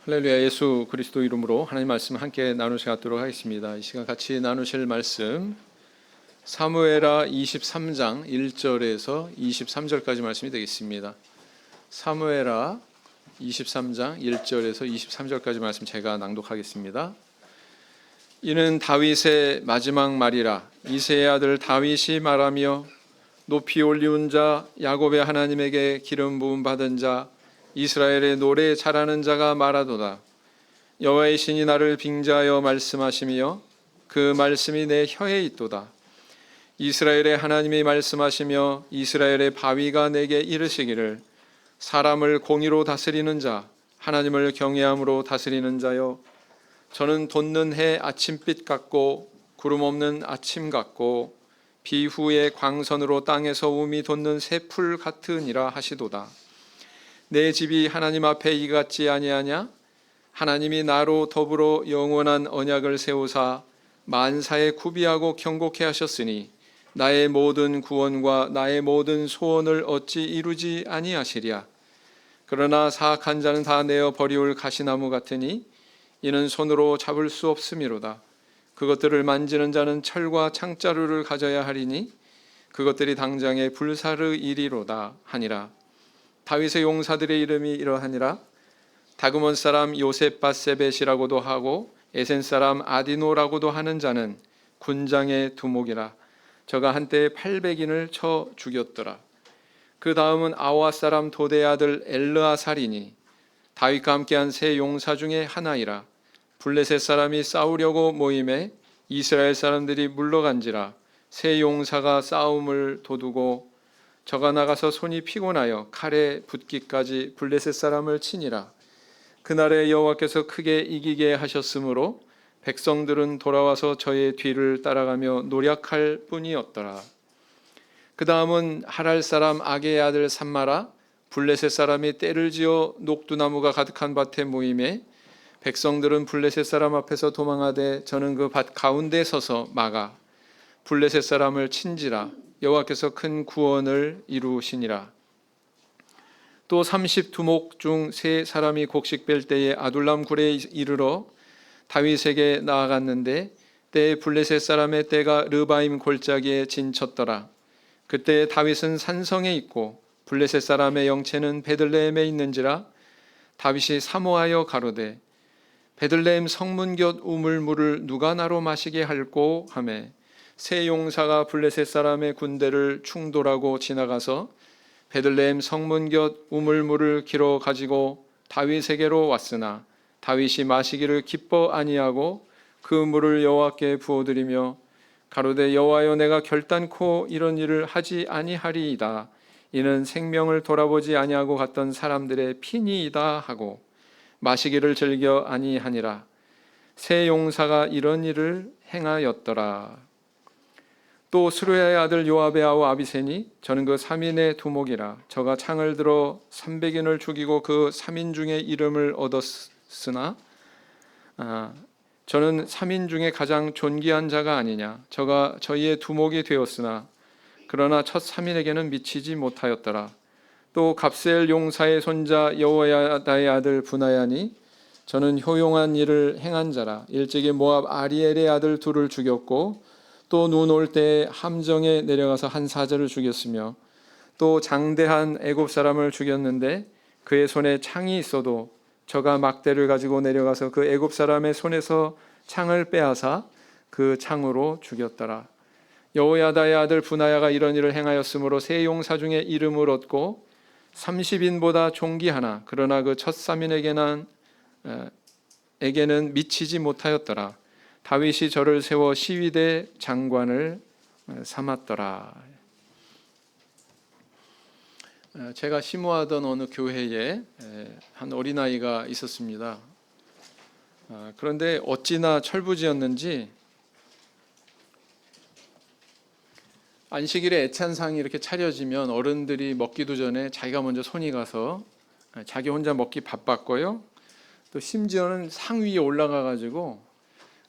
할렐루야. 예수 그리스도 이름으로 하나님 말씀 함께 나누도록 하겠습니다. 이 시간 같이 나누실 말씀 사무엘하 23장 1절에서 23절까지 말씀이 되겠습니다. 사무엘하 23장 1절에서 23절까지 말씀 제가 낭독하겠습니다. 이는 다윗의 마지막 말이라. 이새의 아들 다윗이 말하며 높이 올리운 자 야곱의 하나님에게 기름 부음 받은 자 이스라엘의 노래 잘하는 자가 말하도다. 여호와의 신이 나를 빙자하여 말씀하시며 그 말씀이 내 혀에 있도다. 이스라엘의 하나님이 말씀하시며 이스라엘의 바위가 내게 이르시기를 사람을 공의로 다스리는 자 하나님을 경외함으로 다스리는 자여 저는 돋는 해 아침빛 같고 구름 없는 아침 같고 비 후에 광선으로 땅에서 움이 돋는 새풀 같으니라 하시도다. 내 집이 하나님 앞에 이 같지 아니하냐? 하나님이 나로 더불어 영원한 언약을 세우사 만사에 구비하고 경고케 하셨으니 나의 모든 구원과 나의 모든 소원을 어찌 이루지 아니하시랴. 그러나 사악한 자는 다 내어 버리울 가시나무 같으니 이는 손으로 잡을 수 없음이로다. 그것들을 만지는 자는 철과 창자루를 가져야 하리니 그것들이 당장에 불사르이리로다 하니라. 다윗의 용사들의 이름이 이러하니라. 다그몬 사람 요셉바세벳이라고도 하고 에센 사람 아디노라고도 하는 자는 군장의 두목이라. 저가 한때 800인을 쳐 죽였더라. 그 다음은 아와 사람 도대 아들 엘르아살이니 다윗과 함께한 세 용사 중에 하나이라. 블레셋 사람이 싸우려고 모임에 이스라엘 사람들이 물러간지라. 세 용사가 싸움을 도두고 저가 나가서 손이 피곤하여 칼에 붙기까지 블레셋 사람을 치니라. 그날에 여호와께서 크게 이기게 하셨으므로 백성들은 돌아와서 저의 뒤를 따라가며 노략할 뿐이었더라. 그 다음은 하랄 사람 아게의 아들 삼마라. 블레셋 사람이 떼를 지어 녹두나무가 가득한 밭에 모임에 백성들은 블레셋 사람 앞에서 도망하되 저는 그 밭 가운데 서서 막아 블레셋 사람을 친지라. 여호와께서 큰 구원을 이루시니라. 또 30두목 중 세 사람이 곡식 뺄 때에 아둘람 굴에 이르러 다윗에게 나아갔는데 때에 블레셋 사람의 떼가 르바임 골짜기에 진쳤더라. 그때 다윗은 산성에 있고 블레셋 사람의 영체는 베들레헴에 있는지라. 다윗이 사모하여 가로되 베들레헴 성문 곁 우물물을 누가 나로 마시게 할꼬 하매 세 용사가 블레셋 사람의 군대를 충돌하고 지나가서 베들레헴 성문 곁 우물물을 길어 가지고 다윗에게로 왔으나 다윗이 마시기를 기뻐 아니하고 그 물을 여호와께 부어드리며 가로되 여호와여 내가 결단코 이런 일을 하지 아니하리이다. 이는 생명을 돌아보지 아니하고 갔던 사람들의 피니이다 하고 마시기를 즐겨 아니하니라. 세 용사가 이런 일을 행하였더라. 또 스루야의 아들 요압의 아우 아비세니 저는 그 3인의 두목이라. 저가 창을 들어 300인을 죽이고 그 3인 중에 이름을 얻었으나 저는 3인 중에 가장 존귀한 자가 아니냐. 저가 저희의 두목이 되었으나 그러나 첫 3인에게는 미치지 못하였더라. 또 갑셀 용사의 손자 여호야다의 아들 분하야니 저는 효용한 일을 행한 자라. 일찍이 모압 아리엘의 아들 둘을 죽였고 또 눈 올 때 함정에 내려가서 한 사자를 죽였으며 또 장대한 애굽 사람을 죽였는데 그의 손에 창이 있어도 저가 막대를 가지고 내려가서 그 애굽 사람의 손에서 창을 빼앗아 그 창으로 죽였더라. 여호야다의 아들 분하야가 이런 일을 행하였으므로 세 용사 중에 이름을 얻고 30인보다 존귀하나 그러나 그 첫 3인에게는 미치지 못하였더라. 다윗이 저를 세워 시위대 장관을 삼았더라. 제가 심호하던 어느 교회에 한 어린아이가 있었습니다. 그런데 어찌나 철부지였는지 안식일에 애찬상이 이렇게 차려지면 어른들이 먹기도 전에 자기가 먼저 손이 가서 자기 혼자 먹기 바빴고요. 또 심지어는 상 위에 올라가 가지고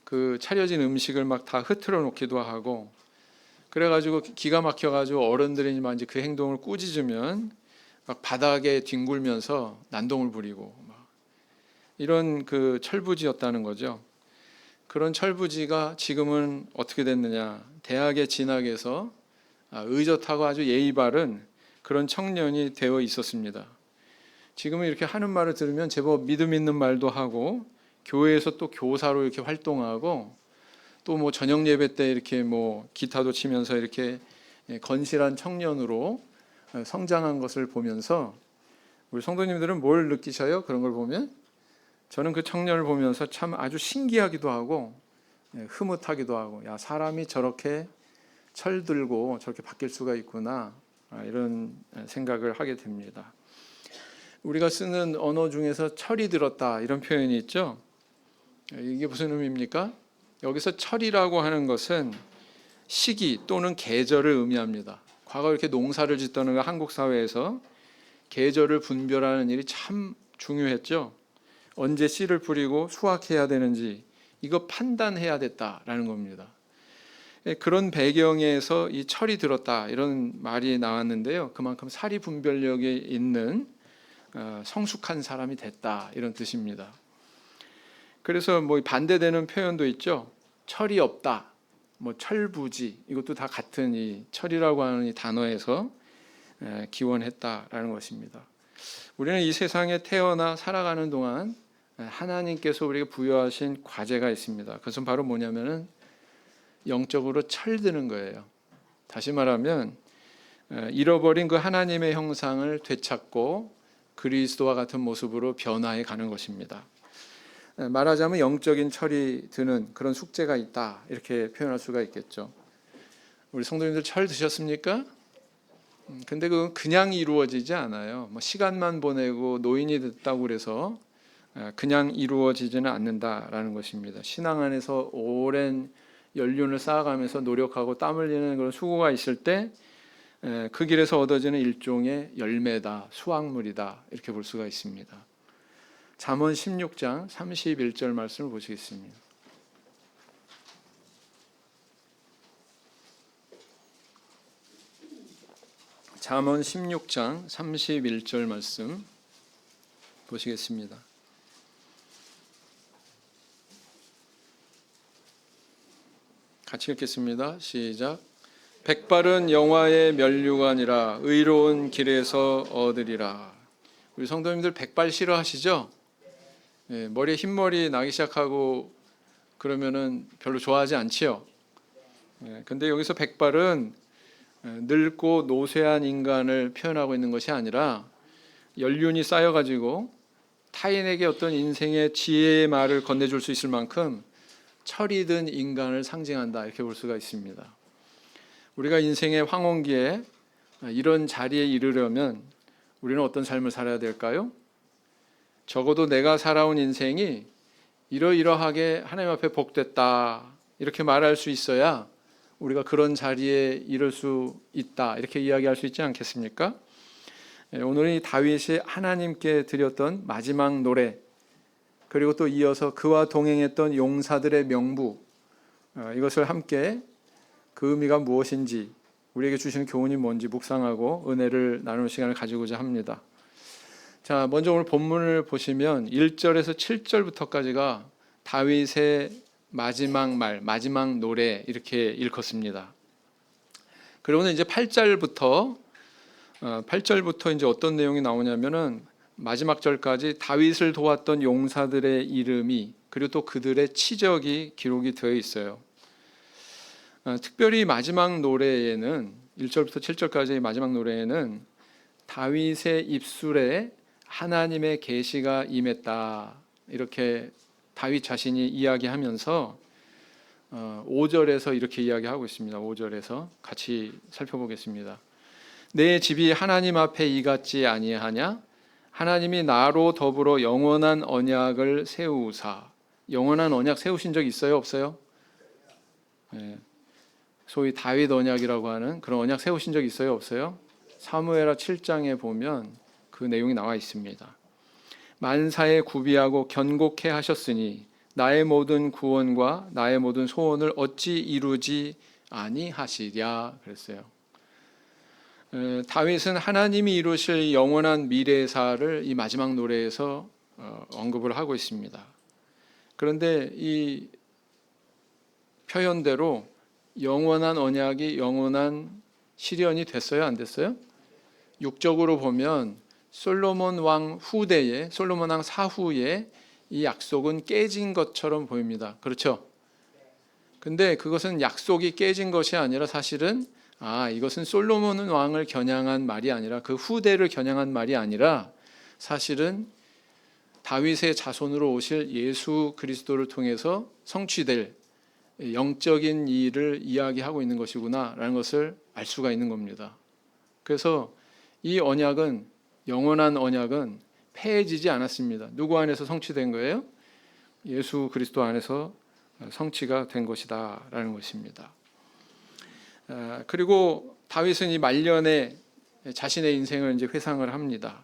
그 차려진 음식을 막 다 흐트러 놓기도 하고 그래가지고 기가 막혀가지고 어른들이 이제 그 행동을 꾸짖으면 막 바닥에 뒹굴면서 난동을 부리고 막 이런 그 철부지였다는 거죠. 그런 철부지가 지금은 어떻게 됐느냐? 대학에 진학해서 의젓하고 아주 예의 바른 그런 청년이 되어 있었습니다. 지금은 이렇게 하는 말을 들으면 제법 믿음 있는 말도 하고 교회에서 또 교사로 이렇게 활동하고 또 뭐 저녁 예배 때 이렇게 뭐 기타도 치면서 이렇게 건실한 청년으로 성장한 것을 보면서 우리 성도님들은 뭘 느끼셔요? 그런 걸 보면 저는 그 청년을 보면서 참 아주 신기하기도 하고 흐뭇하기도 하고, 야, 사람이 저렇게 철들고 저렇게 바뀔 수가 있구나, 이런 생각을 하게 됩니다. 우리가 쓰는 언어 중에서 철이 들었다 이런 표현이 있죠. 이게 무슨 의미입니까? 여기서 철이라고 하는 것은 시기 또는 계절을 의미합니다. 과거 이렇게 농사를 짓던 한국 사회에서 계절을 분별하는 일이 참 중요했죠. 언제 씨를 뿌리고 수확해야 되는지 이거 판단해야 됐다라는 겁니다. 그런 배경에서 이 철이 들었다 이런 말이 나왔는데요. 그만큼 사리 분별력이 있는 성숙한 사람이 됐다 이런 뜻입니다. 그래서 뭐 반대되는 표현도 있죠. 철이 없다, 뭐 철부지, 이것도 다 같은 이 철이라고 하는 이 단어에서 기원했다라는 것입니다. 우리는 이 세상에 태어나 살아가는 동안 하나님께서 우리에게 부여하신 과제가 있습니다. 그것은 바로 뭐냐면은 영적으로 철드는 거예요. 다시 말하면 잃어버린 그 하나님의 형상을 되찾고 그리스도와 같은 모습으로 변화해 가는 것입니다. 말하자면 영적인 철이 드는 그런 숙제가 있다 이렇게 표현할 수가 있겠죠. 우리 성도님들 철 드셨습니까? 근데 그건 그냥 이루어지지 않아요. 뭐 시간만 보내고 노인이 됐다고 그래서 그냥 이루어지지는 않는다라는 것입니다. 신앙 안에서 오랜 연륜을 쌓아가면서 노력하고 땀 흘리는 그런 수고가 있을 때 그 길에서 얻어지는 일종의 열매다, 수확물이다 이렇게 볼 수가 있습니다. 잠언 16장 31절 말씀을 보시겠습니다. 잠언 16장 31절 말씀 보시겠습니다. 같이 읽겠습니다. 시작. 백발은 영화의 면류관이라 의로운 길에서 얻으리라. 우리 성도님들 백발 싫어하시죠? 머리에 흰머리 나기 시작하고 그러면은 별로 좋아하지 않지요. 근데 여기서 백발은 늙고 노쇠한 인간을 표현하고 있는 것이 아니라 연륜이 쌓여가지고 타인에게 어떤 인생의 지혜의 말을 건네줄 수 있을 만큼 철이 든 인간을 상징한다 이렇게 볼 수가 있습니다. 우리가 인생의 황혼기에 이런 자리에 이르려면 우리는 어떤 삶을 살아야 될까요? 적어도 내가 살아온 인생이 이러이러하게 하나님 앞에 복됐다 이렇게 말할 수 있어야 우리가 그런 자리에 이를 수 있다 이렇게 이야기할 수 있지 않겠습니까? 오늘은 이 다윗이 하나님께 드렸던 마지막 노래, 그리고 또 이어서 그와 동행했던 용사들의 명부, 이것을 함께 그 의미가 무엇인지, 우리에게 주시는 교훈이 뭔지 묵상하고 은혜를 나누는 시간을 가지고자 합니다. 자, 먼저 오늘 본문을 보시면 1절에서 7절부터까지가 다윗의 마지막 말, 마지막 노래 이렇게 읽었습니다. 그리고는 이제 8절부터 이제 어떤 내용이 나오냐면은 마지막 절까지 다윗을 도왔던 용사들의 이름이, 그리고 또 그들의 치적이 기록이 되어 있어요. 특별히 마지막 노래에는 1절부터 7절까지의 마지막 노래에는 다윗의 입술에 하나님의 계시가 임했다 이렇게 다윗 자신이 이야기하면서 5절에서 이렇게 이야기하고 있습니다. 5절에서 같이 살펴보겠습니다. 내 집이 하나님 앞에 이같지 아니하냐? 하나님이 나로 더불어 영원한 언약을 세우사. 영원한 언약 세우신 적 있어요? 없어요? 네. 소위 다윗 언약이라고 하는 그런 언약 세우신 적 있어요? 없어요? 사무엘하 7장에 보면 그 내용이 나와 있습니다. 만사에 구비하고 견고케 하셨으니 나의 모든 구원과 나의 모든 소원을 어찌 이루지 아니하시랴 그랬어요. 다윗은 하나님이 이루실 영원한 미래사를 이 마지막 노래에서 언급을 하고 있습니다. 그런데 이 표현대로 영원한 언약이 영원한 실현이 됐어요, 안 됐어요? 육적으로 보면 솔로몬 왕 후대에, 솔로몬 왕 사후에 이 약속은 깨진 것처럼 보입니다. 그렇죠? 근데 그것은 약속이 깨진 것이 아니라 사실은 이것은 솔로몬 왕을 겨냥한 말이 아니라 그 후대를 겨냥한 말이 아니라 사실은 다윗의 자손으로 오실 예수 그리스도를 통해서 성취될 영적인 일을 이야기하고 있는 것이구나라는 것을 알 수가 있는 겁니다. 그래서 이 언약은, 영원한 언약은 폐해지지 않았습니다. 누구 안에서 성취된 거예요? 예수 그리스도 안에서 성취가 된 것이다 라는 것입니다. 그리고 다윗은 이 말년에 자신의 인생을 이제 회상을 합니다.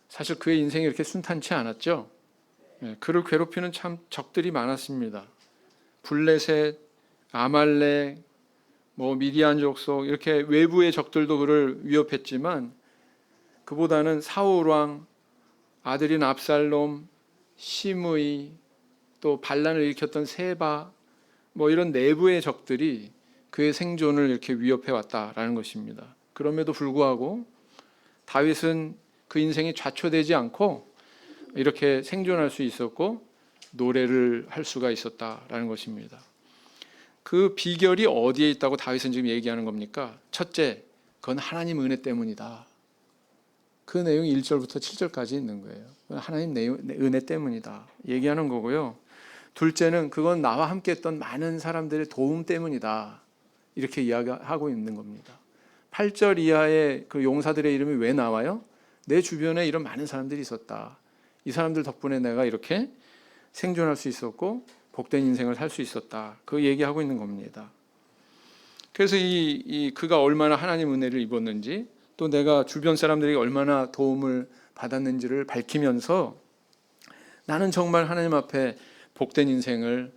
사실 그의 인생이 이렇게 순탄치 않았죠. 그를 괴롭히는 참 적들이 많았습니다. 블레셋, 아말렉, 미디안 족속, 이렇게 외부의 적들도 그를 위협했지만 그보다는 사울 왕, 아들인 압살롬, 시므이, 또 반란을 일으켰던 세바, 이런 내부의 적들이 그의 생존을 이렇게 위협해 왔다라는 것입니다. 그럼에도 불구하고 다윗은 그 인생이 좌초되지 않고 이렇게 생존할 수 있었고 노래를 할 수가 있었다라는 것입니다. 그 비결이 어디에 있다고 다윗은 지금 얘기하는 겁니까? 첫째, 그건 하나님 은혜 때문이다. 그 내용이 1절부터 7절까지 있는 거예요. 하나님 은혜 때문이다 얘기하는 거고요. 둘째는 그건 나와 함께 했던 많은 사람들의 도움 때문이다. 이렇게 이야기하고 있는 겁니다. 8절 이하의 그 용사들의 이름이 왜 나와요? 내 주변에 이런 많은 사람들이 있었다. 이 사람들 덕분에 내가 이렇게 생존할 수 있었고 복된 인생을 살 수 있었다. 그 얘기하고 있는 겁니다. 그래서 그가 얼마나 하나님 은혜를 입었는지, 또 내가 주변 사람들에게 얼마나 도움을 받았는지를 밝히면서 나는 정말 하나님 앞에 복된 인생을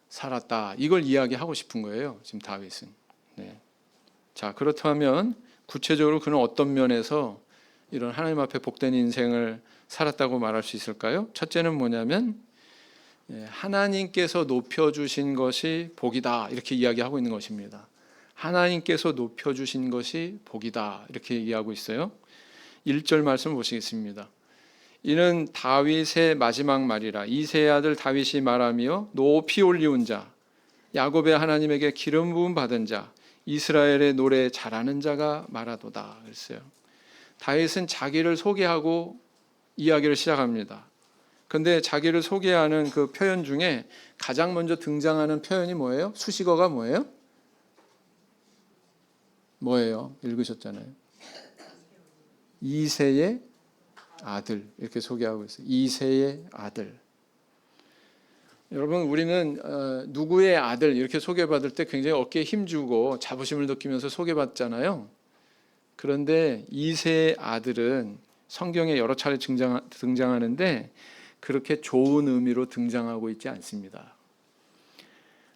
살았다. 이걸 이야기하고 싶은 거예요. 지금 다윗은. 네. 자, 그렇다면 구체적으로 그는 어떤 면에서 이런 하나님 앞에 복된 인생을 살았다고 말할 수 있을까요? 첫째는 뭐냐면 하나님께서 높여주신 것이 복이다. 이렇게 이야기하고 있는 것입니다. 하나님께서 높여주신 것이 복이다. 이렇게 얘기하고 있어요. 1절 말씀을 보시겠습니다. 이는 다윗의 마지막 말이라. 이새의 아들 다윗이 말하며 높이 올리운 자, 야곱의 하나님에게 기름 부음 받은 자, 이스라엘의 노래 잘하는 자가 말하도다. 그랬어요. 다윗은 자기를 소개하고 이야기를 시작합니다. 그런데 자기를 소개하는 그 표현 중에 가장 먼저 등장하는 표현이 뭐예요? 수식어가 뭐예요? 뭐예요? 읽으셨잖아요. 이새의 아들, 이렇게 소개하고 있어요. 이새의 아들. 여러분, 우리는 누구의 아들 이렇게 소개받을 때 굉장히 어깨에 힘주고 자부심을 느끼면서 소개받잖아요. 그런데 이새의 아들은 성경에 여러 차례 등장하는데 그렇게 좋은 의미로 등장하고 있지 않습니다.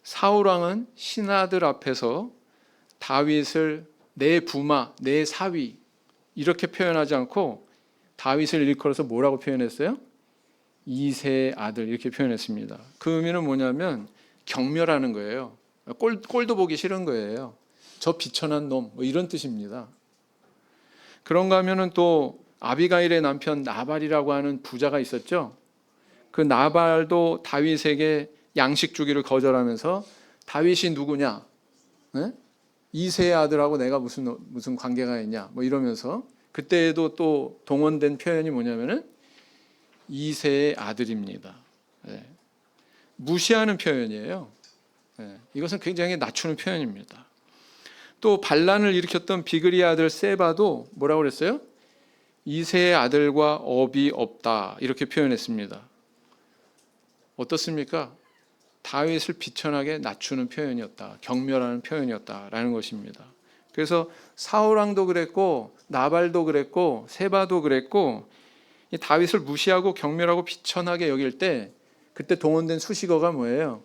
사울 왕은 신하들 앞에서 다윗을 내 부마, 내 사위 이렇게 표현하지 않고 다윗을 일컬어서 뭐라고 표현했어요? 이새의 아들 이렇게 표현했습니다. 그 의미는 뭐냐면 경멸하는 거예요. 꼴도 보기 싫은 거예요. 저 비천한 놈, 이런 뜻입니다. 그런가 하면은 또 아비가일의 남편 나발이라고 하는 부자가 있었죠. 그 나발도 다윗에게 양식 주기를 거절하면서 다윗이 누구냐? 네? 이새의 아들하고 내가 무슨 관계가 있냐? 이러면서 그때에도 또 동원된 표현이 뭐냐면은 이새의 아들입니다. 네. 무시하는 표현이에요. 네. 이것은 굉장히 낮추는 표현입니다. 또 반란을 일으켰던 비그리의 아들 세바도 뭐라고 그랬어요? 이새의 아들과 업이 없다 이렇게 표현했습니다. 어떻습니까? 다윗을 비천하게 낮추는 표현이었다. 경멸하는 표현이었다라는 것입니다. 그래서 사울 왕도 그랬고 나발도 그랬고 세바도 그랬고 이 다윗을 무시하고 경멸하고 비천하게 여길 때 그때 동원된 수식어가 뭐예요?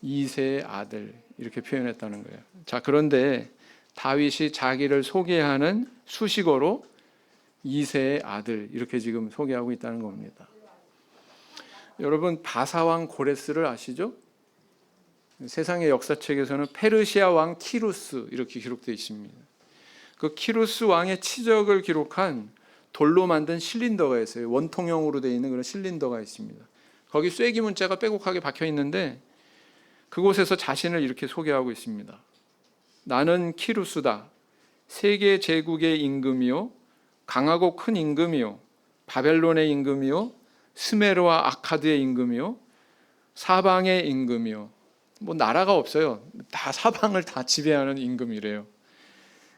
이새의 아들 이렇게 표현했다는 거예요. 자, 그런데 다윗이 자기를 소개하는 수식어로 이새의 아들 이렇게 지금 소개하고 있다는 겁니다. 여러분 바사왕 고레스를 아시죠? 세상의 역사책에서는 페르시아 왕 키루스 이렇게 기록되어 있습니다. 그 키루스 왕의 치적을 기록한 돌로 만든 실린더가 있어요. 원통형으로 되어 있는 그런 실린더가 있습니다. 거기 쐐기 문자가 빼곡하게 박혀 있는데 그곳에서 자신을 이렇게 소개하고 있습니다. 나는 키루스다. 세계 제국의 임금이요, 강하고 큰 임금이요, 바벨론의 임금이요, 스메르와 아카드의 임금이요, 사방의 임금이요. 뭐 나라가 없어요. 다 사방을 다 지배하는 임금이래요.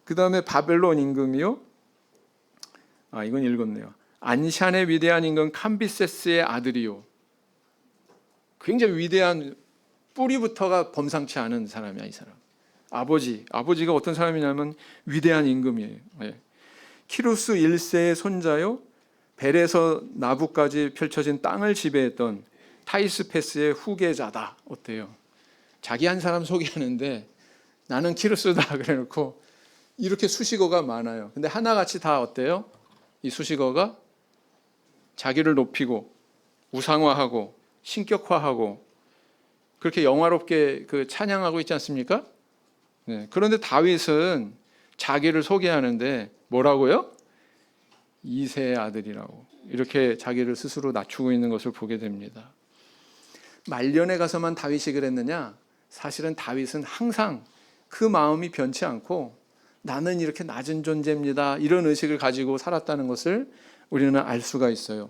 그 다음에 바벨론 임금이요. 이건 읽었네요. 안샨의 위대한 임금 캄비세스의 아들이요. 굉장히 위대한, 뿌리부터가 범상치 않은 사람이야, 이 사람. 아버지가 어떤 사람이냐면 위대한 임금이에요. 키루스 1세의 손자요, 벨에서 나부까지 펼쳐진 땅을 지배했던 타이스페스의 후계자다. 어때요? 자기 한 사람 소개하는데 나는 키루스다 그래놓고 이렇게 수식어가 많아요. 근데 하나같이 다 어때요? 이 수식어가 자기를 높이고 우상화하고 신격화하고 그렇게 영화롭게 그 찬양하고 있지 않습니까? 네. 그런데 다윗은 자기를 소개하는데 뭐라고요? 이새의 아들이라고 이렇게 자기를 스스로 낮추고 있는 것을 보게 됩니다. 말년에 가서만 다윗이 그랬느냐? 사실은 다윗은 항상 그 마음이 변치 않고 나는 이렇게 낮은 존재입니다. 이런 의식을 가지고 살았다는 것을 우리는 알 수가 있어요.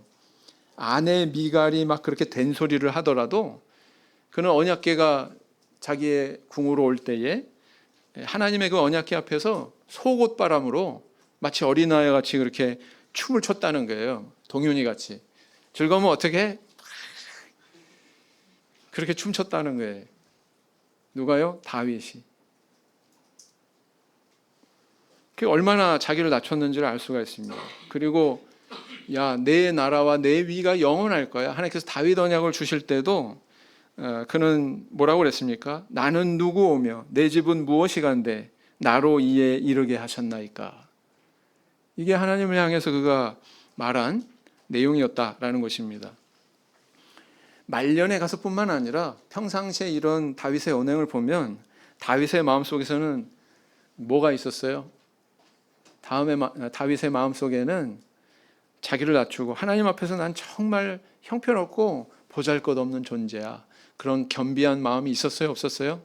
아내 미갈이 막 그렇게 된소리를 하더라도 그는 언약궤가 자기의 궁으로 올 때에 하나님의 그 언약궤 앞에서 속옷바람으로 마치 어린아이 같이 그렇게 춤을 췄다는 거예요. 동윤이 같이. 즐거우면 어떻게 해? 그렇게 춤췄다는 거예요. 누가요? 다윗이. 그게 얼마나 자기를 낮췄는지를 알 수가 있습니다. 그리고 내 나라와 내 위가 영원할 거야. 하나님께서 다윗 언약을 주실 때도 그는 뭐라고 그랬습니까? 나는 누구오며 내 집은 무엇이간데 나로 이에 이르게 하셨나이까. 이게 하나님을 향해서 그가 말한 내용이었다라는 것입니다. 말년에 가서뿐만 아니라 평상시에 이런 다윗의 언행을 보면 다윗의 마음속에서는 뭐가 있었어요? 다윗의 마음속에는 자기를 낮추고 하나님 앞에서 난 정말 형편없고 보잘것없는 존재야. 그런 겸비한 마음이 있었어요? 없었어요?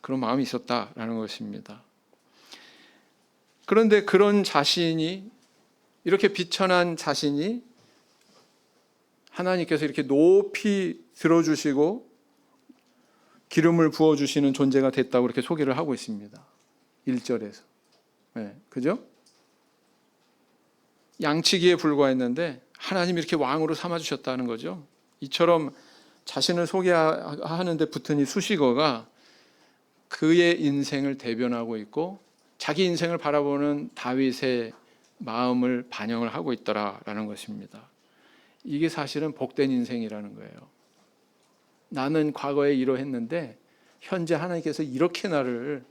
그런 마음이 있었다라는 것입니다. 그런데 그런 자신이, 이렇게 비천한 자신이 하나님께서 이렇게 높이 들어주시고 기름을 부어주시는 존재가 됐다고 이렇게 소개를 하고 있습니다. 1절에서. 그죠? 양치기에 불과했는데 하나님이 이렇게 왕으로 삼아주셨다는 거죠. 이처럼 자신을 소개하는 데 붙은 이 수식어가 그의 인생을 대변하고 있고 자기 인생을 바라보는 다윗의 마음을 반영을 하고 있더라라는 것입니다. 이게 사실은 복된 인생이라는 거예요. 나는 과거에 이러했는데 현재 하나님께서 이렇게 나를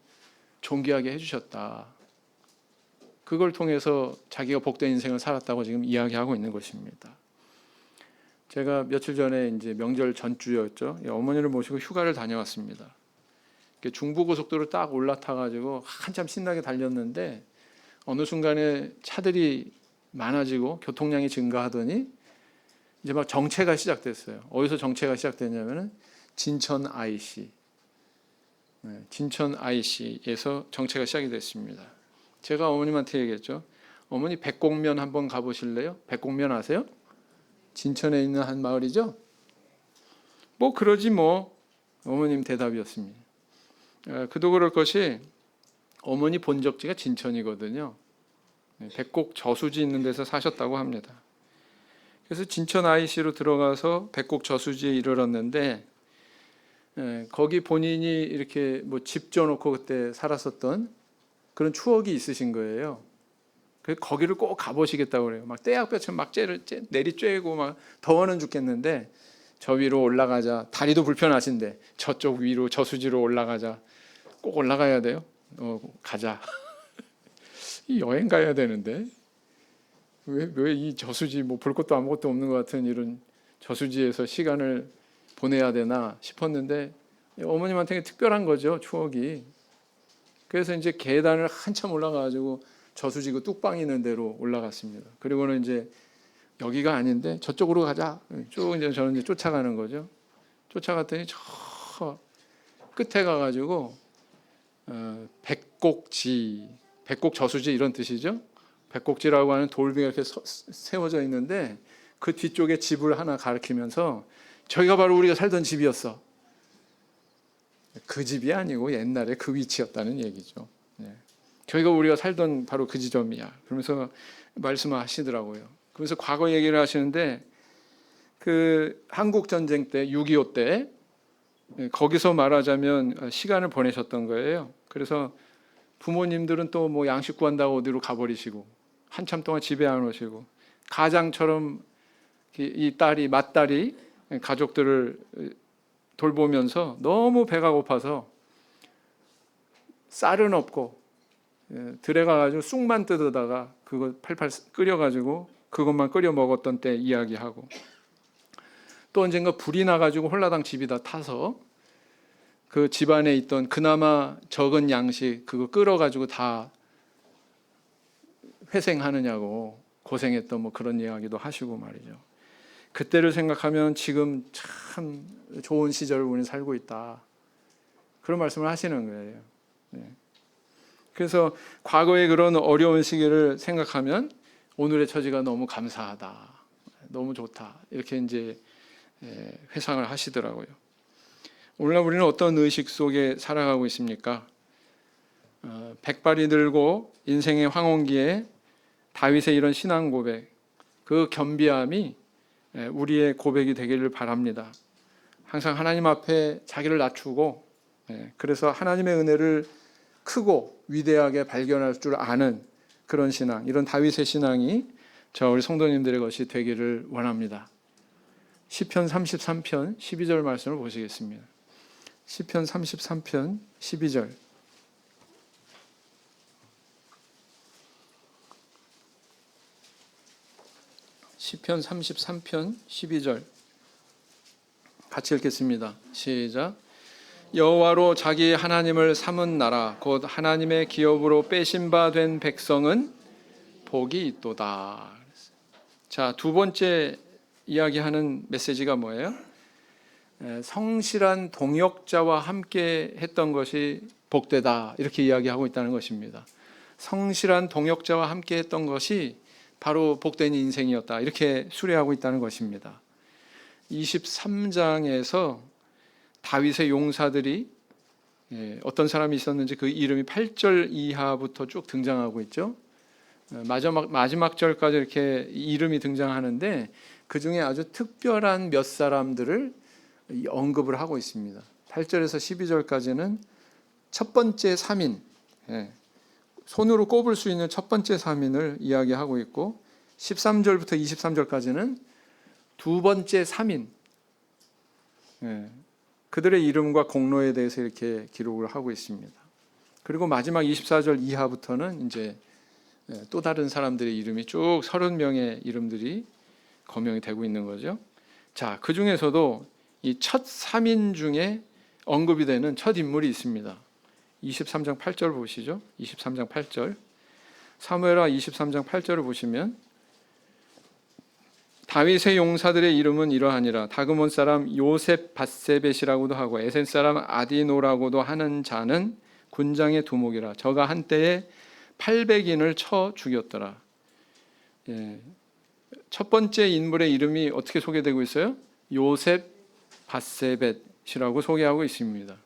존귀하게 해주셨다. 그걸 통해서 자기가 복된 인생을 살았다고 지금 이야기하고 있는 것입니다. 제가 며칠 전에 이제 명절 전주였죠. 어머니를 모시고 휴가를 다녀왔습니다. 중부고속도로 딱 올라타가지고 한참 신나게 달렸는데 어느 순간에 차들이 많아지고 교통량이 증가하더니 이제 막 정체가 시작됐어요. 어디서 정체가 시작됐냐면은 진천 IC, 진천 IC에서 정체가 시작이 됐습니다. 제가 어머님한테 얘기했죠. 어머니 백곡면 한번 가보실래요? 백곡면 아세요? 진천에 있는 한 마을이죠. 뭐 그러지 뭐. 어머님 대답이었습니다. 그도 그럴 것이 어머니 본적지가 진천이거든요. 백곡 저수지 있는 데서 사셨다고 합니다. 그래서 진천 IC로 들어가서 백곡 저수지에 이르렀는데 거기 본인이 이렇게 뭐 집 져놓고 그때 살았었던 그런 추억이 있으신 거예요. 그래서 거기를 꼭 가보시겠다고 그래요. 막 떼약볕처럼 막 내리쬐고 막 더워는 죽겠는데 저 위로 올라가자. 다리도 불편하신데 저쪽 위로 저수지로 올라가자. 꼭 올라가야 돼요. 가자. 이 여행 가야 되는데 왜 이 저수지 뭐 볼 것도 아무것도 없는 것 같은 이런 저수지에서 시간을 보내야 되나 싶었는데 어머님한테 특별한 거죠, 추억이. 그래서 이제 계단을 한참 올라가가지고 저수지 그 뚝방 있는 데로 올라갔습니다. 그리고는 이제 여기가 아닌데 저쪽으로 가자. 쭉 이제 저는 이제 쫓아가는 거죠. 쫓아갔더니 저 끝에 가가지고 백곡지, 백곡 저수지 이런 뜻이죠. 백곡지라고 하는 돌비가 이렇게 세워져 있는데 그 뒤쪽에 집을 하나 가리키면서 저기가 바로 우리가 살던 집이었어. 그 집이 아니고 옛날에 그 위치였다는 얘기죠. 저희가 우리가 살던 바로 그 지점이야. 그러면서 말씀을 하시더라고요. 그러면서 과거 얘기를 하시는데 그 한국 전쟁 때 6.25 때 거기서 말하자면 시간을 보내셨던 거예요. 그래서 부모님들은 또 뭐 양식 구한다고 어디로 가버리시고 한참 동안 집에 안 오시고 가장처럼 이 딸이 맏딸이 가족들을 돌보면서 너무 배가 고파서 쌀은 없고 들에 가가지고 쑥만 뜯어다가 그거 팔팔 끓여가지고 그것만 끓여 먹었던 때 이야기하고 또 언젠가 불이 나가지고 홀라당 집이 다 타서 그 집안에 있던 그나마 적은 양식 그거 끓여가지고 다 회생하느냐고 고생했던 뭐 그런 이야기도 하시고 말이죠. 그때를 생각하면 지금 참 좋은 시절을 우리는 살고 있다. 그런 말씀을 하시는 거예요. 그래서 과거의 그런 어려운 시기를 생각하면 오늘의 처지가 너무 감사하다. 너무 좋다. 이렇게 이제 회상을 하시더라고요. 오늘날 우리는 어떤 의식 속에 살아가고 있습니까? 백발이 들고 인생의 황혼기에 다윗의 이런 신앙 고백, 그 겸비함이 우리의 고백이 되기를 바랍니다. 항상 하나님 앞에 자기를 낮추고 그래서 하나님의 은혜를 크고 위대하게 발견할 줄 아는 그런 신앙, 이런 다윗의 신앙이 저 우리 성도님들의 것이 되기를 원합니다. 시편 33편 12절 말씀을 보시겠습니다. 시편 33편 12절. 시편 33편 12절 같이 읽겠습니다. 시작. 여호와로 자기 하나님을 삼은 나라 곧 하나님의 기업으로 빼신 바 된 백성은 복이 있도다. 자, 두 번째 이야기하는 메시지가 뭐예요? 성실한 동역자와 함께 했던 것이 복되다. 이렇게 이야기하고 있다는 것입니다. 성실한 동역자와 함께 했던 것이 바로 복된 인생이었다. 이렇게 수레하고 있다는 것입니다. 23장에서 다윗의 용사들이 어떤 사람이 있었는지 그 이름이 8절 이하부터 쭉 등장하고 있죠. 마지막 절까지 이렇게 이름이 등장하는데 그 중에 아주 특별한 몇 사람들을 언급을 하고 있습니다. 8절에서 12절까지는 첫 번째 3인, 손으로 꼽을 수 있는 첫 번째 3인을 이야기하고 있고 13절부터 23절까지는 두 번째 3인, 그들의 이름과 공로에 대해서 이렇게 기록을 하고 있습니다. 그리고 마지막 24절 이하부터는 이제 또 다른 사람들의 이름이 쭉 30명의 이름들이 거명이 되고 있는 거죠. 자, 그 중에서도 이 첫 3인 중에 언급이 되는 첫 인물이 있습니다. 23장 8절 보시죠. 23장 8절. 사무엘하 23장 8절을 보시면 다윗의 용사들의 이름은 이러하니라. 다그몬 사람 요셉 바세벳이라고도 하고 에센 사람 아디노라고도 하는 자는 군장의 두목이라. 저가 한때에 800인을 쳐 죽였더라. 첫 번째 인물의 이름이 어떻게 소개되고 있어요? 요셉 바세벳이라고 소개하고 있습니다.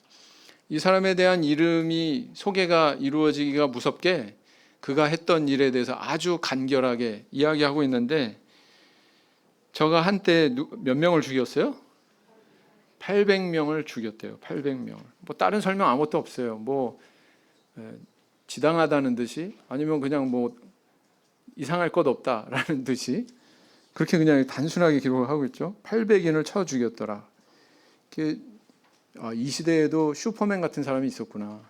이 사람에 대한 이름이 소개가 이루어지기가 무섭게 그가 했던 일에 대해서 아주 간결하게 이야기하고 있는데 저가 한때 몇 명을 죽였어요? 800명을 죽였대요. 800명을. 뭐 다른 설명 아무것도 없어요. 뭐 지당하다는 듯이 아니면 그냥 뭐 이상할 것 없다라는 듯이 그렇게 그냥 단순하게 기록을 하고 있죠. 800인을 쳐 죽였더라. 이 시대에도 슈퍼맨 같은 사람이 있었구나.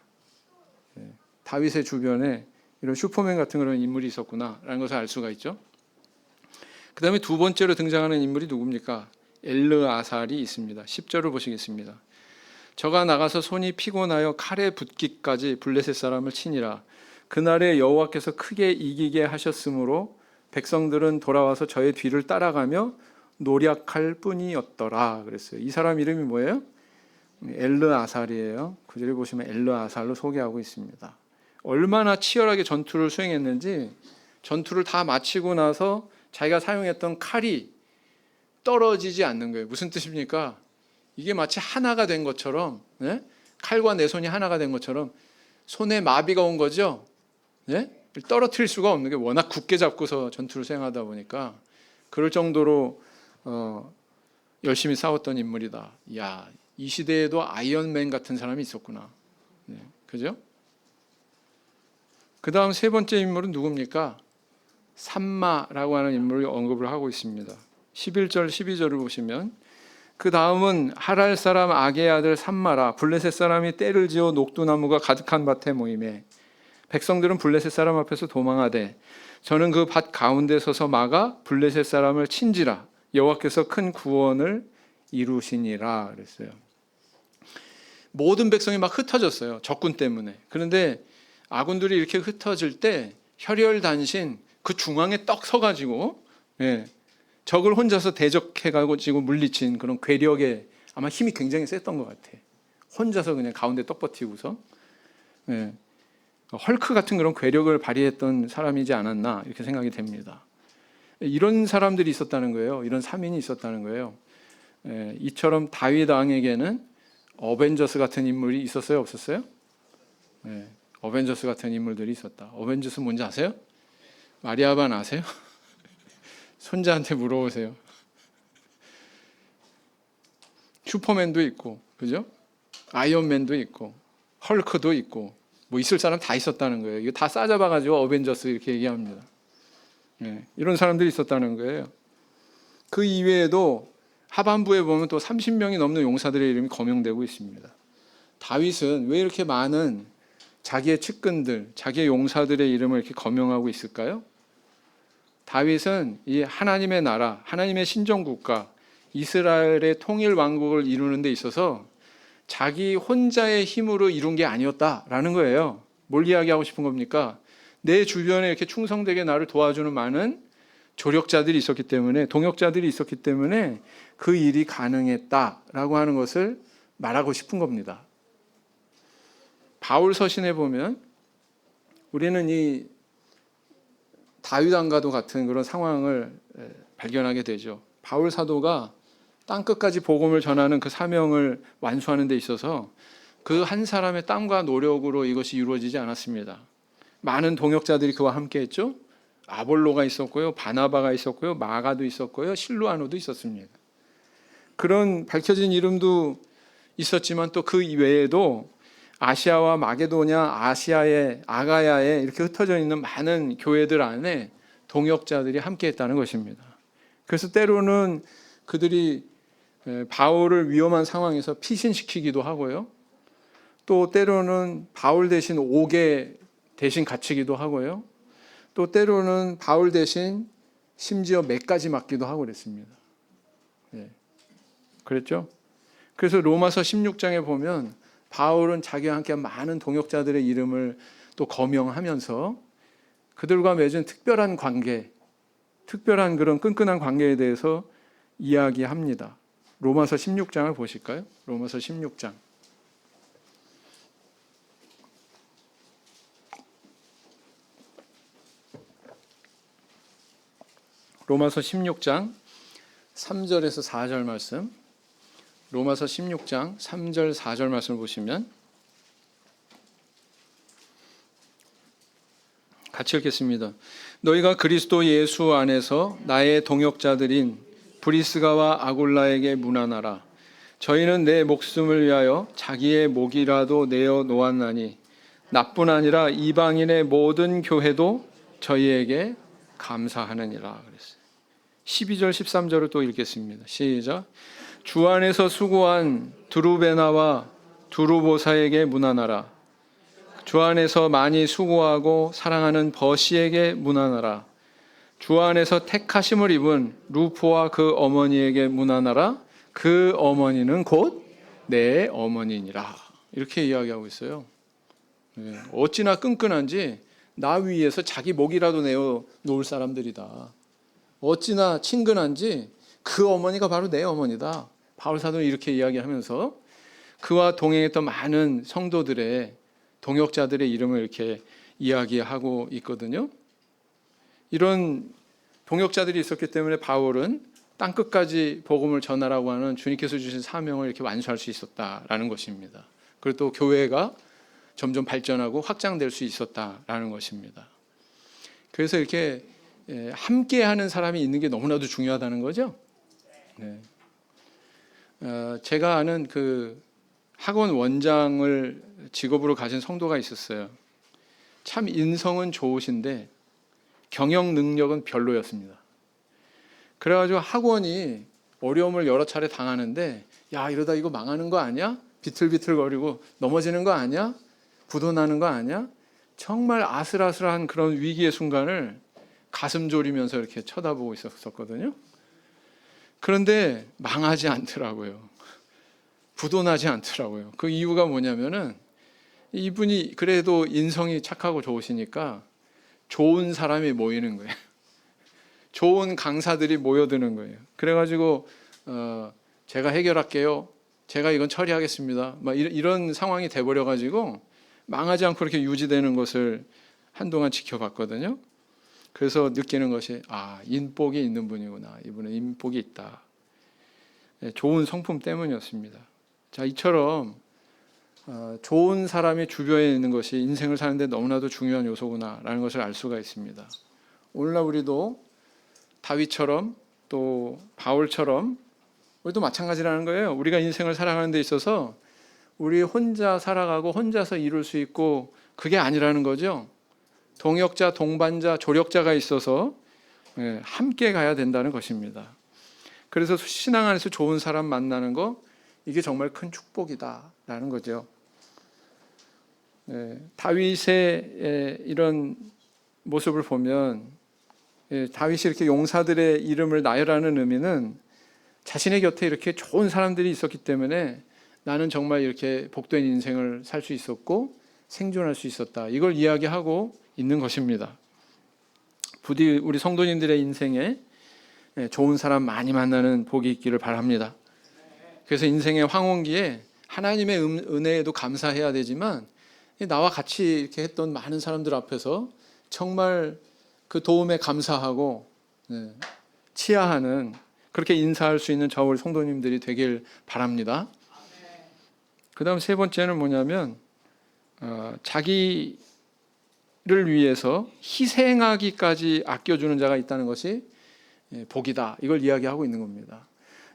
다윗의 주변에 이런 슈퍼맨 같은 그런 인물이 있었구나라는 것을 알 수가 있죠. 그 다음에 두 번째로 등장하는 인물이 누굽니까? 엘르아살이 있습니다. 10절을 보시겠습니다. 저가 나가서 손이 피곤하여 칼에 붙기까지 블레셋 사람을 치니라. 그날에 여호와께서 크게 이기게 하셨으므로 백성들은 돌아와서 저의 뒤를 따라가며 노략할 뿐이었더라 그랬어요. 이 사람 이름이 뭐예요? 엘르아살이에요. 구절에 보시면 엘르아살로 소개하고 있습니다. 얼마나 치열하게 전투를 수행했는지, 전투를 다 마치고 나서 자기가 사용했던 칼이 떨어지지 않는 거예요. 무슨 뜻입니까? 이게 마치 하나가 된 것처럼, 네? 칼과 내 손이 하나가 된 것처럼 손에 마비가 온 거죠. 네? 떨어뜨릴 수가 없는 게 워낙 굳게 잡고서 전투를 수행하다 보니까 그럴 정도로 열심히 싸웠던 인물이다. 야, 이 시대에도 아이언맨 같은 사람이 있었구나. 네, 그죠? 그 다음 세 번째 인물은 누굽니까? 삼마라고 하는 인물을 언급을 하고 있습니다. 11절 12절을 보시면 그 다음은 하랄 사람 아게의 아들 삼마라. 블레셋 사람이 떼를 지어 녹두나무가 가득한 밭에 모임에 백성들은 블레셋 사람 앞에서 도망하되 저는 그 밭 가운데 서서 막아 블레셋 사람을 친지라. 여호와께서 큰 구원을 이루시니라 그랬어요. 모든 백성이 막 흩어졌어요. 적군 때문에. 그런데 아군들이 이렇게 흩어질 때 혈혈단신 그 중앙에 떡 서가지고 적을 혼자서 대적해가지고 물리친 그런 괴력에 아마 힘이 굉장히 셌던 것 같아. 혼자서 그냥 가운데 떡 버티고서 헐크 같은 그런 괴력을 발휘했던 사람이지 않았나 이렇게 생각이 됩니다. 이런 사람들이 있었다는 거예요. 이런 3인이 있었다는 거예요. 이처럼 다윗 왕에게는 어벤져스 같은 인물이 있었어요? 없었어요? 어벤져스 같은 인물들이 있었다. 어벤져스 뭔지 아세요? 마리아반 아세요? 손자한테 물어보세요. 슈퍼맨도 있고, 그죠? 아이언맨도 있고, 헐크도 있고, 뭐 있을 사람 다 있었다는 거예요. 이거 다 싸잡아가지고 어벤져스 이렇게 얘기합니다. 이런 사람들이 있었다는 거예요. 그 이외에도 하반부에 보면 또 30명이 넘는 용사들의 이름이 거명되고 있습니다. 다윗은 왜 이렇게 많은 자기의 측근들, 자기의 용사들의 이름을 이렇게 거명하고 있을까요? 다윗은 이 하나님의 나라, 하나님의 신정국가, 이스라엘의 통일 왕국을 이루는 데 있어서 자기 혼자의 힘으로 이룬 게 아니었다라는 거예요. 뭘 이야기하고 싶은 겁니까? 내 주변에 이렇게 충성되게 나를 도와주는 많은 조력자들이 있었기 때문에, 동역자들이 있었기 때문에 그 일이 가능했다라고 하는 것을 말하고 싶은 겁니다. 바울 서신에 보면 우리는 이 다윗 왕과도 같은 그런 상황을 발견하게 되죠. 바울 사도가 땅끝까지 복음을 전하는 그 사명을 완수하는 데 있어서 그 한 사람의 땀과 노력으로 이것이 이루어지지 않았습니다. 많은 동역자들이 그와 함께 했죠. 아볼로가 있었고요, 바나바가 있었고요, 마가도 있었고요, 실루아노도 있었습니다. 그런 밝혀진 이름도 있었지만 또 그 이외에도 아시아와 마게도냐, 아시아의 아가야에 이렇게 흩어져 있는 많은 교회들 안에 동역자들이 함께 했다는 것입니다. 그래서 때로는 그들이 바울을 위험한 상황에서 피신시키기도 하고요. 또 때로는 바울 대신 옥에 대신 갇히기도 하고요. 또 때로는 바울 대신 심지어 매까지 맞기도 하고 그랬습니다. 그랬죠? 그래서 로마서 16장에 보면 바울은 자기와 함께 많은 동역자들의 이름을 또 거명하면서 그들과 맺은 특별한 관계, 특별한 그런 끈끈한 관계에 대해서 이야기합니다. 로마서 16장을 보실까요? 로마서 16장. 로마서 16장 3절에서 4절 말씀. 로마서 16장 3절 4절 말씀을 보시면 같이 읽겠습니다. 너희가 그리스도 예수 안에서 나의 동역자들인 브리스가와 아굴라에게 문안하라. 저희는 내 목숨을 위하여 자기의 목이라도 내어 놓았나니 나뿐 아니라 이방인의 모든 교회도 저희에게 감사하느니라 그랬어요. 12절 13절을 또 읽겠습니다. 시작. 주 안에서 수고한 두루베나와 두루보사에게 문안하라. 주 안에서 많이 수고하고 사랑하는 버시에게 문안하라. 주 안에서 택하심을 입은 루포와 그 어머니에게 문안하라. 그 어머니는 곧 내 어머니니라. 이렇게 이야기하고 있어요. 어찌나 끈끈한지 나 위에서 자기 목이라도 내어 놓을 사람들이다. 어찌나 친근한지 그 어머니가 바로 내 어머니다. 바울 사도는 이렇게 이야기하면서 그와 동행했던 많은 성도들의 동역자들의 이름을 이렇게 이야기하고 있거든요. 이런 동역자들이 있었기 때문에 바울은 땅끝까지 복음을 전하라고 하는 주님께서 주신 사명을 이렇게 완수할 수 있었다라는 것입니다. 그리고 또 교회가 점점 발전하고 확장될 수 있었다라는 것입니다. 그래서 이렇게 함께하는 사람이 있는 게 너무나도 중요하다는 거죠. 네. 제가 아는 그 학원 원장을 직업으로 가진 성도가 있었어요. 참 인성은 좋으신데 경영 능력은 별로였습니다. 그래가지고 학원이 어려움을 여러 차례 당하는데 야 이러다 이거 망하는 거 아니야? 비틀비틀거리고 넘어지는 거 아니야? 부도나는 거 아니야? 정말 아슬아슬한 그런 위기의 순간을 가슴 졸이면서 이렇게 쳐다보고 있었거든요. 그런데 망하지 않더라고요. 부도나지 않더라고요. 그 이유가 뭐냐면은 이분이 그래도 인성이 착하고 좋으시니까 좋은 사람이 모이는 거예요. 좋은 강사들이 모여드는 거예요. 그래가지고 제가 해결할게요. 제가 이건 처리하겠습니다. 막 이런 상황이 돼버려가지고 망하지 않고 이렇게 유지되는 것을 한동안 지켜봤거든요. 그래서 느끼는 것이 인복이 있는 분이구나. 이분은 인복이 있다. 좋은 성품 때문이었습니다. 자, 이처럼 좋은 사람이 주변에 있는 것이 인생을 사는데 너무나도 중요한 요소구나라는 것을 알 수가 있습니다. 오늘날 우리도 다윗처럼 또 바울처럼 우리도 마찬가지라는 거예요. 우리가 인생을 살아가는 데 있어서 우리 혼자 살아가고 혼자서 이룰 수 있고 그게 아니라는 거죠. 동역자, 동반자, 조력자가 있어서 함께 가야 된다는 것입니다. 그래서 신앙 안에서 좋은 사람 만나는 거 이게 정말 큰 축복이다라는 거죠. 다윗의 이런 모습을 보면 다윗이 이렇게 용사들의 이름을 나열하는 의미는 자신의 곁에 이렇게 좋은 사람들이 있었기 때문에 나는 정말 이렇게 복된 인생을 살 수 있었고 생존할 수 있었다. 이걸 이야기하고 있는 것입니다. 부디 우리 성도님들의 인생에 좋은 사람 많이 만나는 복이 있기를 바랍니다. 그래서 인생의 황혼기에 하나님의 은혜에도 감사해야 되지만 나와 같이 이렇게 했던 많은 사람들 앞에서 정말 그 도움에 감사하고 치하하는 그렇게 인사할 수 있는 저 우리 성도님들이 되길 바랍니다. 그 다음 세 번째는 뭐냐면 자기를 위해서 희생하기까지 아껴주는 자가 있다는 것이 복이다. 이걸 이야기하고 있는 겁니다.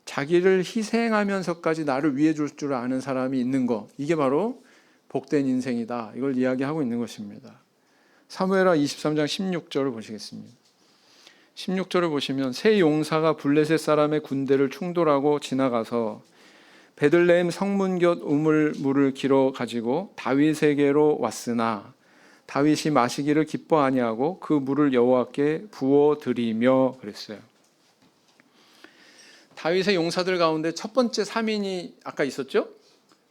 자기를 희생하면서까지 나를 위해 줄 줄 아는 사람이 있는 것, 이게 바로 복된 인생이다. 이걸 이야기하고 있는 것입니다. 사무엘하 23장 16절을 보시겠습니다. 16절을 보시면 세 용사가 블레셋 사람의 군대를 충돌하고 지나가서 베들레헴 성문 곁 우물물을 길어 가지고 다윗에게로 왔으나 다윗이 마시기를 기뻐 아니하고 그 물을 여호와께 부어 드리며 그랬어요. 다윗의 용사들 가운데 첫 번째 3인이 아까 있었죠?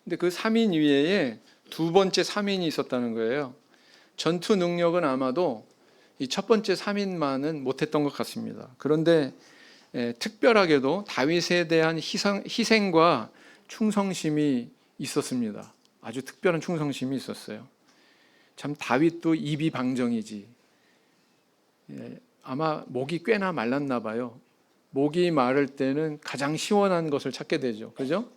근데 그 3인 위에 두 번째 3인이 있었다는 거예요. 전투 능력은 아마도 이 첫 번째 3인만은 못했던 것 같습니다. 그런데 특별하게도 다윗에 대한 희생과 충성심이 있었습니다. 아주 특별한 충성심이 있었어요. 참 다윗도 입이 방정이지. 아마 목이 꽤나 말랐나 봐요. 목이 마를 때는 가장 시원한 것을 찾게 되죠. 그죠?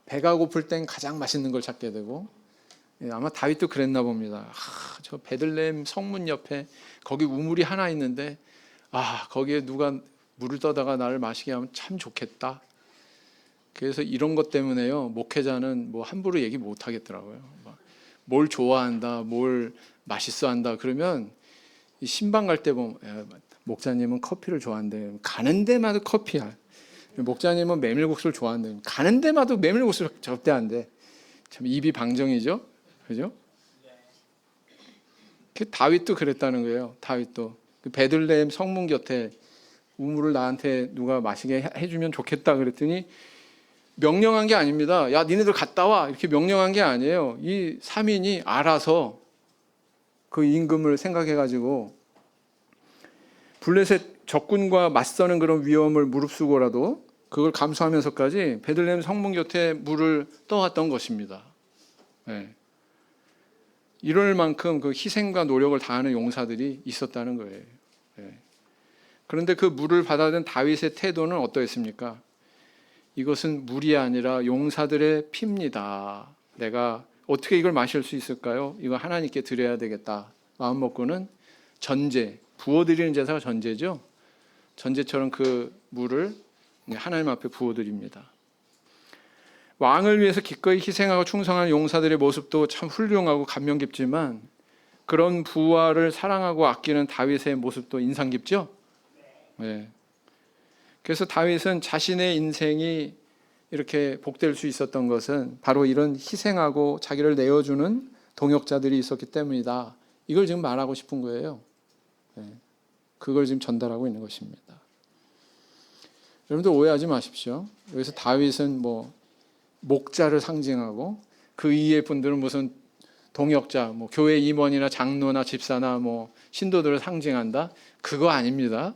배가 고플 땐 가장 맛있는 걸 찾게 되고 아마 다윗도 그랬나 봅니다. 저 베들레헴 성문 옆에 거기 우물이 하나 있는데 거기에 누가 물을 떠다가 나를 마시게 하면 참 좋겠다. 그래서 이런 것 때문에요. 목회자는 뭐 함부로 얘기 못 하겠더라고요. 뭘 좋아한다, 뭘 맛있어한다 그러면 신방 갈 때 보면 목사님은 커피를 좋아한대. 가는 데마다 커피야. 목사님은 메밀국수를 좋아한대. 가는 데마다 메밀국수를 접대한대. 참 입이 방정이죠. 그죠? 다윗도 그랬다는 거예요. 다윗도 베들레헴 성문 곁에 우물을 나한테 누가 마시게 해주면 좋겠다 그랬더니 명령한 게 아닙니다. 야, 니네들 갔다 와, 이렇게 명령한 게 아니에요. 이 3인이 알아서 그 임금을 생각해가지고 블레셋 적군과 맞서는 그런 위험을 무릅쓰고라도 그걸 감수하면서까지 베들레헴 성문 곁에 물을 떠왔던 것입니다. 네. 이럴 만큼 그 희생과 노력을 다하는 용사들이 있었다는 거예요. 네. 그런데 그 물을 받아든 다윗의 태도는 어떠했습니까? 이것은 물이 아니라 용사들의 피입니다. 내가 어떻게 이걸 마실 수 있을까요? 이거 하나님께 드려야 되겠다. 마음 먹고는 전제, 부어드리는 제사가 전제죠. 전제처럼 그 물을 하나님 앞에 부어드립니다. 왕을 위해서 기꺼이 희생하고 충성한 용사들의 모습도 참 훌륭하고 감명 깊지만 그런 부하를 사랑하고 아끼는 다윗의 모습도 인상 깊죠. 네. 그래서 다윗은 자신의 인생이 이렇게 복될 수 있었던 것은 바로 이런 희생하고 자기를 내어주는 동역자들이 있었기 때문이다. 이걸 지금 말하고 싶은 거예요. 네. 그걸 지금 전달하고 있는 것입니다. 여러분들 오해하지 마십시오. 여기서 다윗은 뭐 목자를 상징하고 그 이의 분들은 무슨 동역자, 뭐 교회 임원이나 장로나 집사나 뭐 신도들을 상징한다. 그거 아닙니다.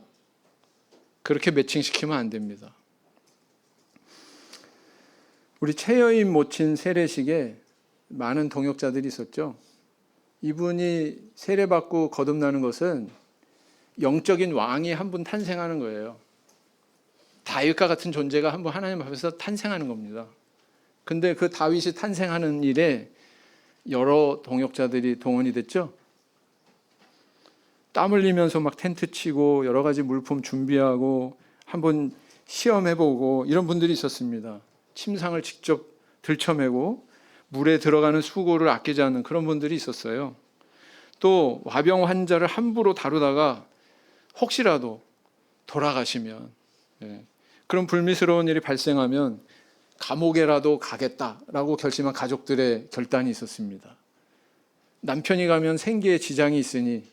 그렇게 매칭시키면 안 됩니다. 우리 최여임 모친 세례식에 많은 동역자들이 있었죠. 이분이 세례받고 거듭나는 것은 영적인 왕이 한 분 탄생하는 거예요. 다윗과 같은 존재가 한 분 하나님 앞에서 탄생하는 겁니다. 근데 그 다윗이 탄생하는 일에 여러 동역자들이 동원이 됐죠. 땀 흘리면서 막 텐트 치고 여러 가지 물품 준비하고 한번 시험해보고 이런 분들이 있었습니다. 침상을 직접 들쳐매고 물에 들어가는 수고를 아끼지 않는 그런 분들이 있었어요. 또 화병 환자를 함부로 다루다가 혹시라도 돌아가시면 그런 불미스러운 일이 발생하면 감옥에라도 가겠다라고 결심한 가족들의 결단이 있었습니다. 남편이 가면 생계에 지장이 있으니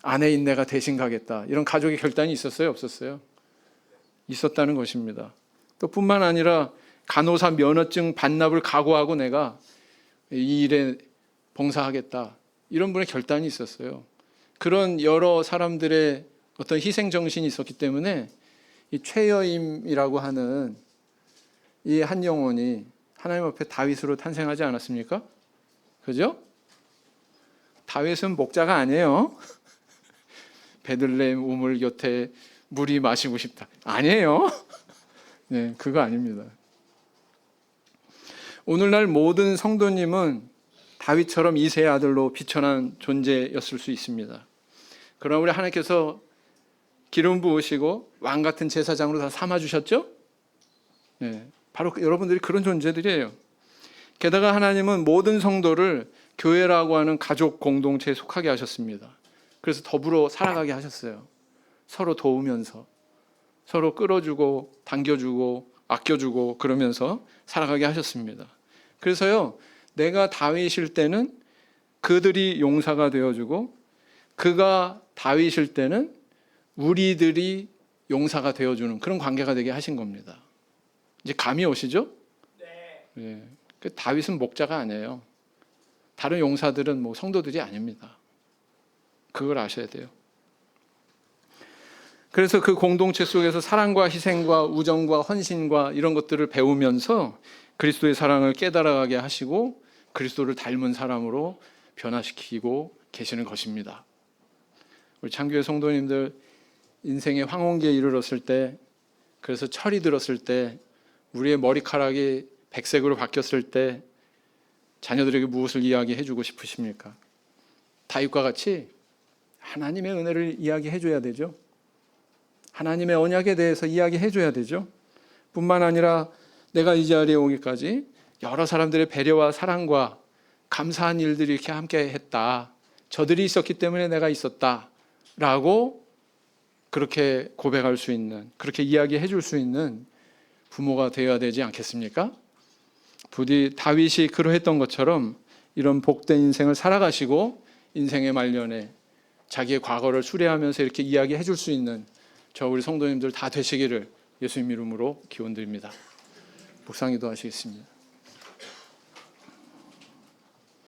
아내인 내가 대신 가겠다. 이런 가족의 결단이 있었어요? 없었어요? 있었다는 것입니다. 또 뿐만 아니라 간호사 면허증 반납을 각오하고 내가 이 일에 봉사하겠다. 이런 분의 결단이 있었어요. 그런 여러 사람들의 어떤 희생정신이 있었기 때문에 이 최여임이라고 하는 이 한 영혼이 하나님 앞에 다윗으로 탄생하지 않았습니까? 그죠? 다윗은 목자가 아니에요. 베들레헴 우물 곁에 물이 마시고 싶다. 아니에요. 네, 그거 아닙니다. 오늘날 모든 성도님은 다윗처럼 이새의 아들로 비천한 존재였을 수 있습니다. 그러나 우리 하나님께서 기름 부으시고 왕 같은 제사장으로 다 삼아주셨죠? 네, 바로 여러분들이 그런 존재들이에요. 게다가 하나님은 모든 성도를 교회라고 하는 가족 공동체에 속하게 하셨습니다. 그래서 더불어 살아가게 하셨어요. 서로 도우면서 서로 끌어주고 당겨주고 아껴주고 그러면서 살아가게 하셨습니다. 그래서요, 내가 다윗일 때는 그들이 용사가 되어주고 그가 다윗일 때는 우리들이 용사가 되어주는 그런 관계가 되게 하신 겁니다. 이제 감이 오시죠? 네. 다윗은 목자가 아니에요. 다른 용사들은 뭐 성도들이 아닙니다. 그걸 아셔야 돼요. 그래서 그 공동체 속에서 사랑과 희생과 우정과 헌신과 이런 것들을 배우면서 그리스도의 사랑을 깨달아가게 하시고 그리스도를 닮은 사람으로 변화시키고 계시는 것입니다. 우리 창교회 성도님들 인생의 황혼기에 이르렀을 때, 그래서 철이 들었을 때, 우리의 머리카락이 백색으로 바뀌었을 때 자녀들에게 무엇을 이야기해 주고 싶으십니까? 다윗과 같이 하나님의 은혜를 이야기해 줘야 되죠. 하나님의 언약에 대해서 이야기해 줘야 되죠. 뿐만 아니라 내가 이 자리에 오기까지 여러 사람들의 배려와 사랑과 감사한 일들이 이렇게 함께 했다. 저들이 있었기 때문에 내가 있었다. 라고 그렇게 고백할 수 있는, 그렇게 이야기해 줄 수 있는 부모가 되어야 되지 않겠습니까? 부디 다윗이 그러했던 것처럼 이런 복된 인생을 살아가시고 인생의 말년에 자기의 과거를 수레하면서 이렇게 이야기해 줄 수 있는 저 우리 성도님들 다 되시기를 예수님 이름으로 기원드립니다. 묵상 기도하시겠습니다.